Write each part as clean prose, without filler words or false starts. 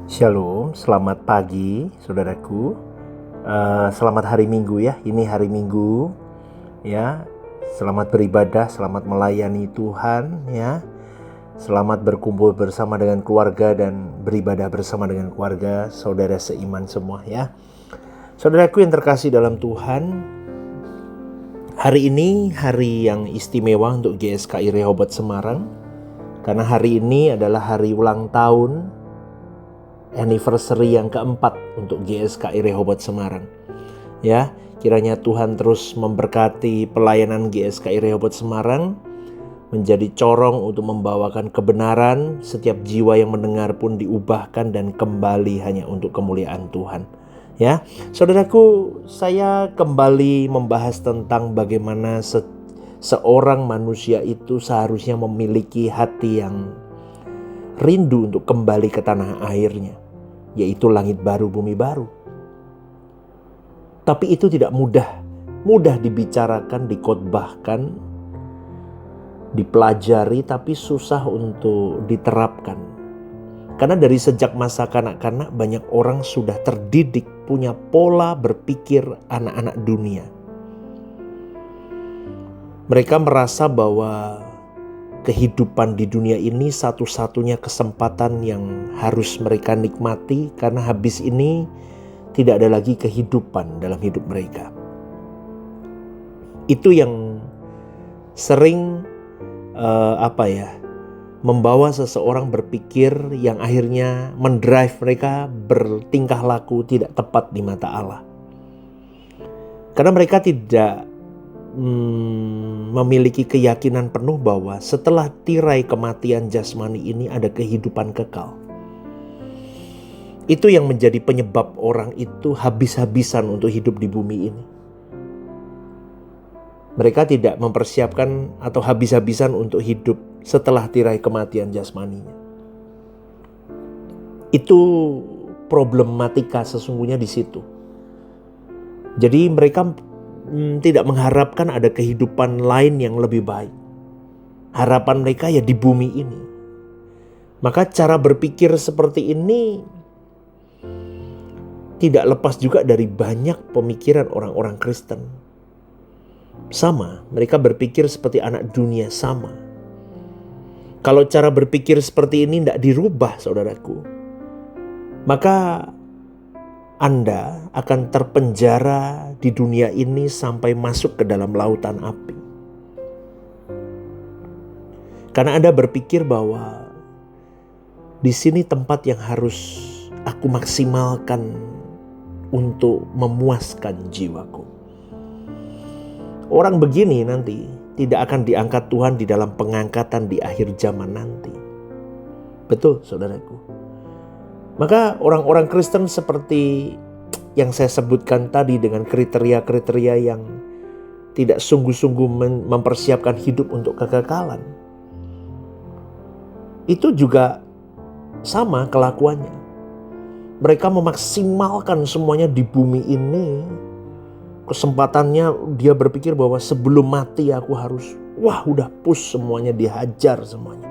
Shalom, selamat pagi saudaraku. Selamat hari Minggu ya. Ini hari Minggu ya. Selamat beribadah, selamat melayani Tuhan ya. Selamat berkumpul bersama dengan keluarga dan beribadah bersama dengan keluarga, saudara seiman semua ya. Saudaraku yang terkasih dalam Tuhan, hari ini hari yang istimewa untuk GSKI Rehoboth Semarang. Karena hari ini adalah hari ulang tahun anniversary yang keempat untuk GSKI Rehoboth Semarang. Ya, kiranya Tuhan terus memberkati pelayanan GSKI Rehoboth Semarang, menjadi corong untuk membawakan kebenaran, setiap jiwa yang mendengar pun diubahkan dan kembali hanya untuk kemuliaan Tuhan. Ya, saudaraku, saya kembali membahas tentang bagaimana seorang manusia itu seharusnya memiliki hati yang rindu untuk kembali ke tanah airnya, yaitu langit baru, bumi baru. Tapi itu tidak mudah dibicarakan, dikotbahkan, dipelajari, tapi susah untuk diterapkan. Karena dari sejak masa kanak-kanak banyak orang sudah terdidik punya pola berpikir anak-anak dunia. Mereka merasa bahwa kehidupan di dunia ini satu-satunya kesempatan yang harus mereka nikmati, karena habis ini tidak ada lagi kehidupan dalam hidup mereka. Itu yang sering membawa seseorang berpikir yang akhirnya mendrive mereka bertingkah laku tidak tepat di mata Allah. Karena mereka tidak memiliki keyakinan penuh bahwa setelah tirai kematian jasmani ini ada kehidupan kekal. Itu yang menjadi penyebab orang itu habis-habisan untuk hidup di bumi ini. Mereka tidak mempersiapkan atau habis-habisan untuk hidup setelah tirai kematian jasmaninya. Itu problematika sesungguhnya di situ. Jadi mereka tidak mengharapkan ada kehidupan lain yang lebih baik. Harapan mereka ya di bumi ini. Maka cara berpikir seperti ini tidak lepas juga dari banyak pemikiran orang-orang Kristen. Sama, mereka berpikir seperti anak dunia sama. Kalau cara berpikir seperti ini tidak dirubah, saudaraku, maka Anda akan terpenjara di dunia ini sampai masuk ke dalam lautan api. Karena Anda berpikir bahwa di sini tempat yang harus aku maksimalkan untuk memuaskan jiwaku. Orang begini nanti tidak akan diangkat Tuhan di dalam pengangkatan di akhir zaman nanti. Betul, saudaraku. Maka orang-orang Kristen seperti yang saya sebutkan tadi dengan kriteria-kriteria yang tidak sungguh-sungguh mempersiapkan hidup untuk kekekalan, itu juga sama kelakuannya. Mereka memaksimalkan semuanya di bumi ini. Kesempatannya dia berpikir bahwa sebelum mati aku harus udah push semuanya, dihajar semuanya.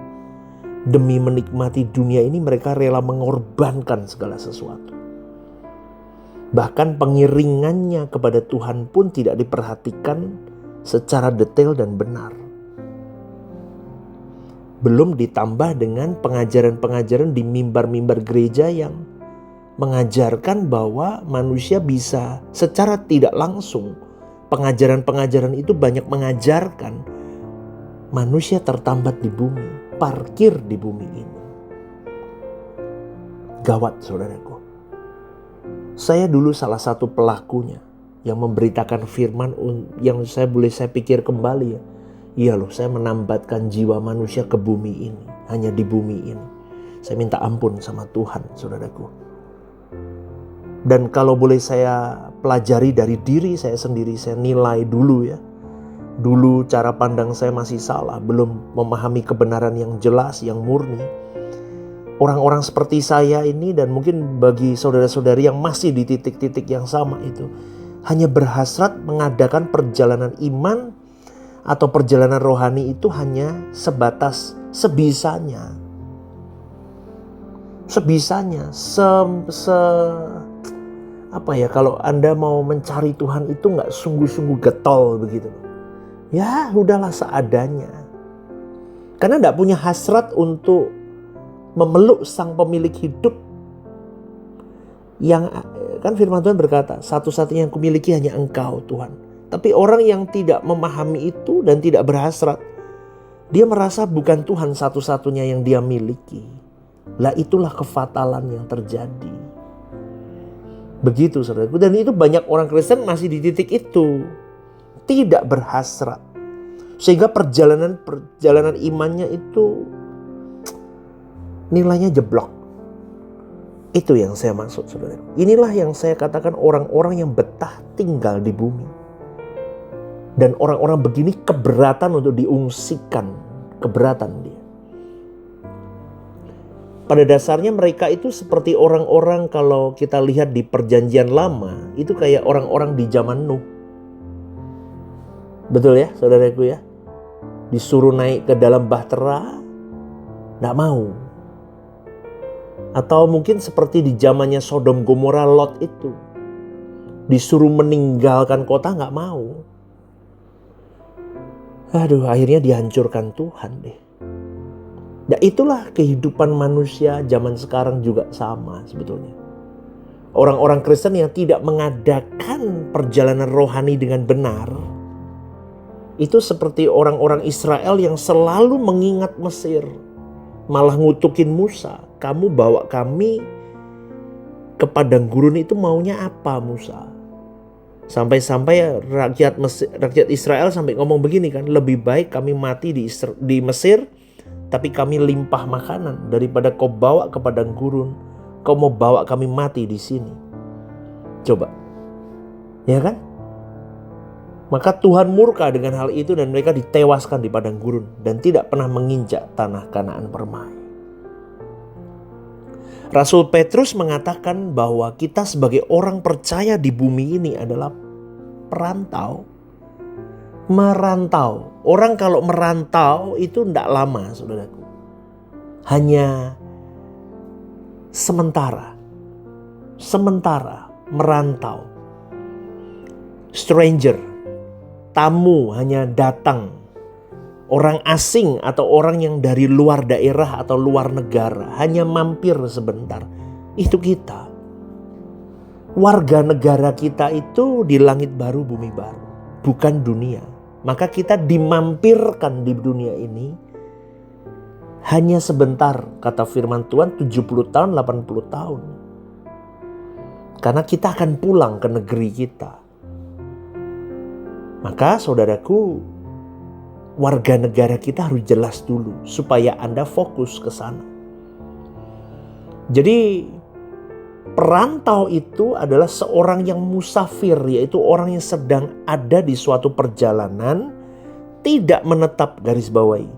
Demi menikmati dunia ini mereka rela mengorbankan segala sesuatu. Bahkan pengiringannya kepada Tuhan pun tidak diperhatikan secara detail dan benar. Belum ditambah dengan pengajaran-pengajaran di mimbar-mimbar gereja yang mengajarkan bahwa manusia bisa secara tidak langsung. Pengajaran-pengajaran itu banyak mengajarkan manusia tertambat di bumi, parkir di bumi ini. Gawat, saudaraku. Saya dulu salah satu pelakunya yang memberitakan firman yang saya pikir kembali ya. Iya loh, saya menambatkan jiwa manusia ke bumi ini, hanya di bumi ini. Saya minta ampun sama Tuhan, saudaraku. Dan kalau boleh saya pelajari dari diri saya sendiri, saya nilai dulu ya. Dulu cara pandang saya masih salah, belum memahami kebenaran yang jelas, yang murni. Orang-orang seperti saya ini dan mungkin bagi saudara-saudari yang masih di titik-titik yang sama itu, hanya berhasrat mengadakan perjalanan iman atau perjalanan rohani itu hanya sebatas sebisanya. sebisanya, kalau Anda mau mencari Tuhan itu nggak sungguh-sungguh getol begitu. Ya udahlah seadanya. Karena nggak punya hasrat untuk memeluk sang pemilik hidup. Yang kan firman Tuhan berkata, satu-satunya yang kumiliki hanya Engkau Tuhan. Tapi orang yang tidak memahami itu dan tidak berhasrat, dia merasa bukan Tuhan satu-satunya yang dia miliki. Lah itulah kefatalan yang terjadi. Begitu saudaraku. Dan itu banyak orang Kristen masih di titik itu. Tidak berhasrat. Sehingga perjalanan imannya itu nilainya jeblok. Itu yang saya maksud saudaraku. Inilah yang saya katakan orang-orang yang betah tinggal di bumi. Dan orang-orang begini keberatan untuk diungsikan. Keberatan dia. Pada dasarnya mereka itu seperti orang-orang kalau kita lihat di perjanjian lama. Itu kayak orang-orang di zaman Nuh. Betul ya saudaraku ya. Disuruh naik ke dalam bahtera, gak mau. Atau mungkin seperti di zamannya Sodom Gomora Lot itu. Disuruh meninggalkan kota gak mau. Aduh, akhirnya dihancurkan Tuhan deh. Ya itulah kehidupan manusia zaman sekarang juga sama sebetulnya. Orang-orang Kristen yang tidak mengadakan perjalanan rohani dengan benar. Itu seperti orang-orang Israel yang selalu mengingat Mesir. Malah ngutukin Musa. Kamu bawa kami ke padang gurun itu maunya apa Musa? Sampai-sampai rakyat Israel sampai ngomong begini kan. Lebih baik kami mati di Mesir. Tapi kami limpah makanan daripada kau bawa ke padang gurun. Kau mau bawa kami mati di sini. Coba. Ya kan? Maka Tuhan murka dengan hal itu dan mereka ditewaskan di padang gurun. Dan tidak pernah menginjak tanah Kanaan permai. Rasul Petrus mengatakan bahwa kita sebagai orang percaya di bumi ini adalah perantau. Merantau. Orang kalau merantau itu tidak lama saudaraku. Hanya sementara. Sementara merantau. Stranger. Tamu hanya datang. Orang asing atau orang yang dari luar daerah atau luar negara. Hanya mampir sebentar. Itu kita. Warga negara kita itu di langit baru bumi baru. Bukan dunia. Maka kita dimampirkan di dunia ini hanya sebentar, kata firman Tuhan, 70 tahun, 80 tahun. Karena kita akan pulang ke negeri kita. Maka saudaraku, warga negara kita harus jelas dulu supaya Anda fokus ke sana. Jadi perantau itu adalah seorang yang musafir, yaitu orang yang sedang ada di suatu perjalanan, tidak menetap, garis bawahi,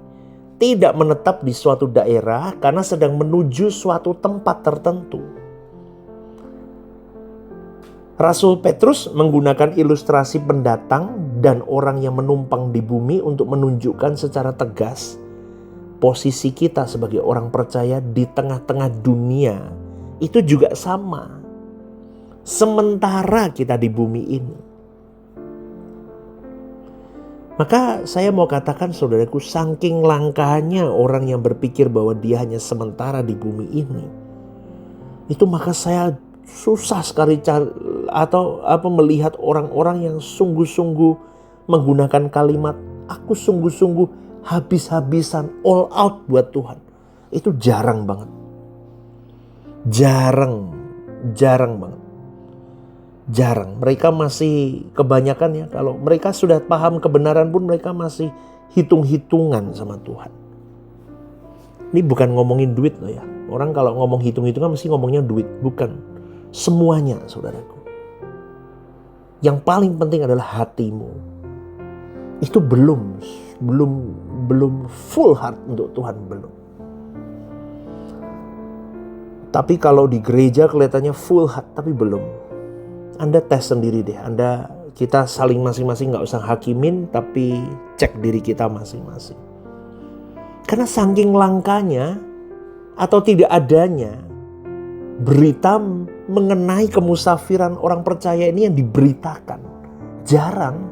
tidak menetap di suatu daerah karena sedang menuju suatu tempat tertentu. Rasul Petrus menggunakan ilustrasi pendatang dan orang yang menumpang di bumi untuk menunjukkan secara tegas posisi kita sebagai orang percaya di tengah-tengah dunia. Itu juga sama. Sementara kita di bumi ini. Maka saya mau katakan saudaraku, saking langkahnya orang yang berpikir bahwa dia hanya sementara di bumi ini. Itu maka saya susah sekali melihat orang-orang yang sungguh-sungguh menggunakan kalimat aku sungguh-sungguh habis-habisan all out buat Tuhan. Itu jarang banget. Jarang banget. Jarang. Mereka masih kebanyakan ya, kalau mereka sudah paham kebenaran pun mereka masih hitung-hitungan sama Tuhan. Ini bukan ngomongin duit loh ya. Orang kalau ngomong hitung-hitungan mesti ngomongnya duit. Bukan. Semuanya saudaraku. Yang paling penting adalah hatimu. Itu belum full heart untuk Tuhan, belum. Tapi kalau di gereja kelihatannya full heart, tapi belum. Anda tes sendiri deh. Kita saling masing-masing, gak usah hakimin, tapi cek diri kita masing-masing. Karena saking langkanya atau tidak adanya berita mengenai kemusafiran orang percaya ini yang diberitakan. Jarang.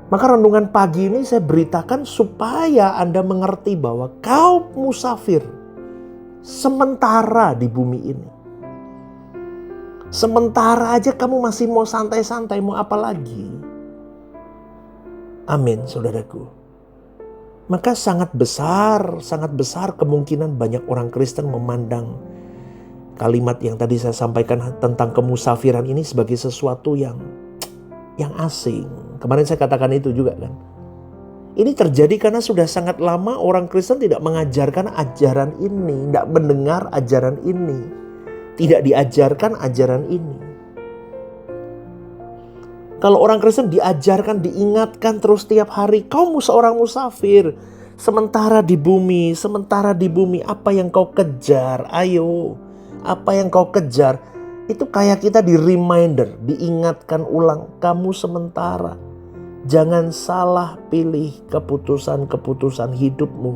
Maka renungan pagi ini saya beritakan supaya Anda mengerti bahwa kau musafir sementara di bumi ini. Sementara aja kamu masih mau santai-santai, mau apa lagi? Amin, saudaraku. Maka sangat besar kemungkinan banyak orang Kristen memandang kalimat yang tadi saya sampaikan tentang kemusafiran ini sebagai sesuatu yang asing. Kemarin saya katakan itu juga kan. Ini terjadi karena sudah sangat lama orang Kristen tidak mengajarkan ajaran ini, tidak mendengar ajaran ini, tidak diajarkan ajaran ini. Kalau orang Kristen diajarkan, diingatkan terus tiap hari, kau seorang musafir, sementara di bumi, apa yang kau kejar? Ayo, apa yang kau kejar? Itu kayak kita di reminder, diingatkan ulang, kamu sementara. Jangan salah pilih keputusan hidupmu.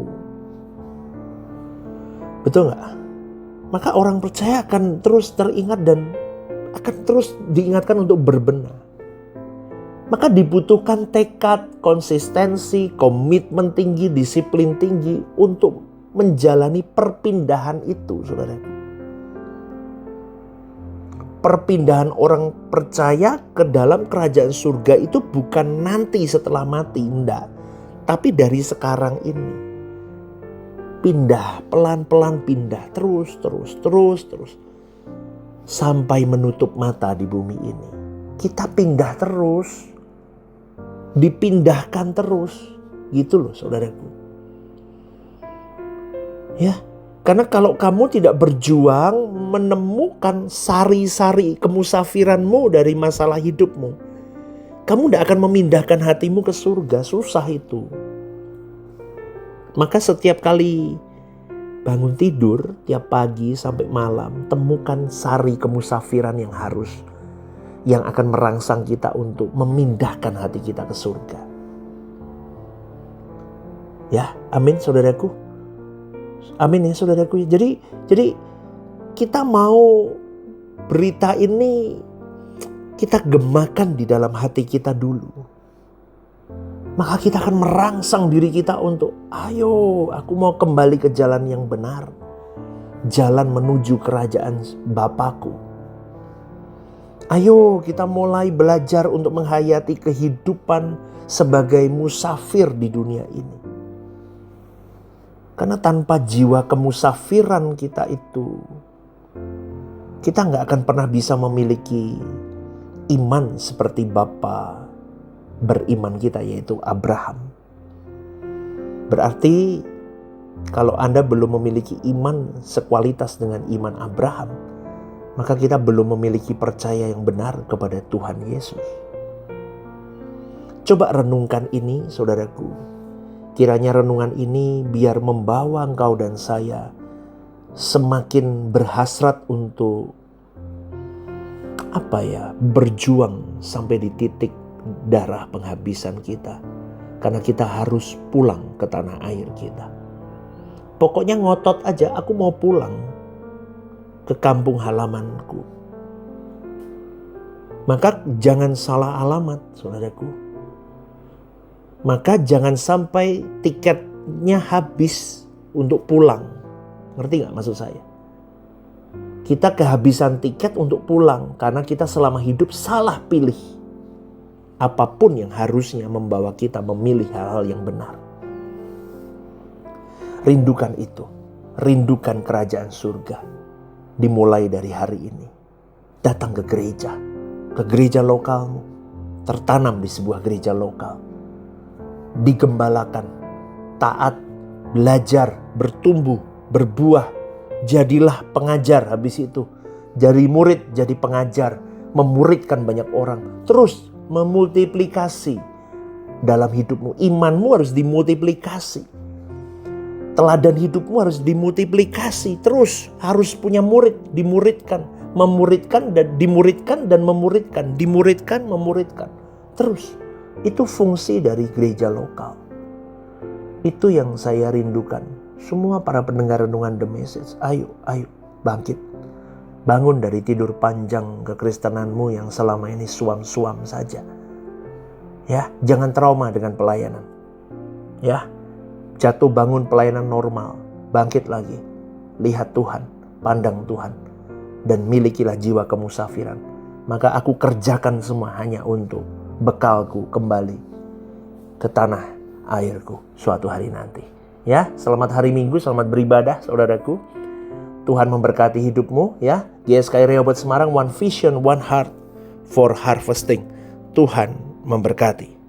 Betul gak? Maka orang percaya akan terus teringat dan akan terus diingatkan untuk berbenah. Maka dibutuhkan tekad, konsistensi, komitmen tinggi, disiplin tinggi untuk menjalani perpindahan itu, saudara. Perpindahan orang percaya ke dalam kerajaan surga itu bukan nanti setelah mati, enggak. Tapi dari sekarang ini. Pindah, pelan-pelan pindah, terus. Sampai menutup mata di bumi ini. Kita pindah terus. Dipindahkan terus. Gitu loh saudaraku. Ya, karena kalau kamu tidak berjuang menemukan sari-sari kemusafiranmu dari masalah hidupmu, kamu tidak akan memindahkan hatimu ke surga. Susah itu. Maka setiap kali bangun tidur, tiap pagi sampai malam, temukan sari kemusafiran yang akan merangsang kita untuk memindahkan hati kita ke surga. Ya, amin saudaraku. Amin ya saudaraku. Jadi kita mau berita ini kita gemakan di dalam hati kita dulu. Maka kita akan merangsang diri kita untuk, ayo aku mau kembali ke jalan yang benar. Jalan menuju kerajaan Bapakku. Ayo kita mulai belajar untuk menghayati kehidupan sebagai musafir di dunia ini. Karena tanpa jiwa kemusafiran kita itu, kita gak akan pernah bisa memiliki iman seperti Bapa beriman kita, yaitu Abraham. Berarti kalau Anda belum memiliki iman sekualitas dengan iman Abraham, maka kita belum memiliki percaya yang benar kepada Tuhan Yesus. Coba renungkan ini saudaraku. Kiranya renungan ini biar membawa engkau dan saya semakin berhasrat untuk berjuang sampai di titik darah penghabisan kita. Karena kita harus pulang ke tanah air kita. Pokoknya ngotot aja, aku mau pulang ke kampung halamanku. Maka jangan salah alamat, saudaraku. Maka jangan sampai tiketnya habis untuk pulang. Ngerti gak maksud saya? Kita kehabisan tiket untuk pulang karena kita selama hidup salah pilih apapun yang harusnya membawa kita memilih hal-hal yang benar. Rindukan itu. Rindukan kerajaan surga. Dimulai dari hari ini. Datang ke gereja lokalmu. Tertanam di sebuah gereja lokal. Digembalakan, taat, belajar, bertumbuh, berbuah. Jadilah pengajar habis itu. Dari murid jadi pengajar. Memuridkan banyak orang. Terus memultiplikasi dalam hidupmu. Imanmu harus dimultiplikasi. Teladan hidupmu harus dimultiplikasi. Terus harus punya murid, dimuridkan. Memuridkan dan dimuridkan dan memuridkan. Dimuridkan, memuridkan. Terus. Itu fungsi dari gereja lokal. Itu yang saya rindukan. Semua para pendengar renungan The Message, ayo bangkit. Bangun dari tidur panjang kekristenanmu yang selama ini suam-suam saja. Ya, jangan trauma dengan pelayanan. Ya, jatuh bangun pelayanan normal, bangkit lagi. Lihat Tuhan, pandang Tuhan, dan milikilah jiwa kemusafiran. Maka aku kerjakan semua hanya untuk bekalku kembali ke tanah airku suatu hari nanti. Ya, selamat hari Minggu, selamat beribadah saudaraku. Tuhan memberkati hidupmu ya. GSKI Rehoboth Semarang, one vision, one heart for harvesting. Tuhan memberkati.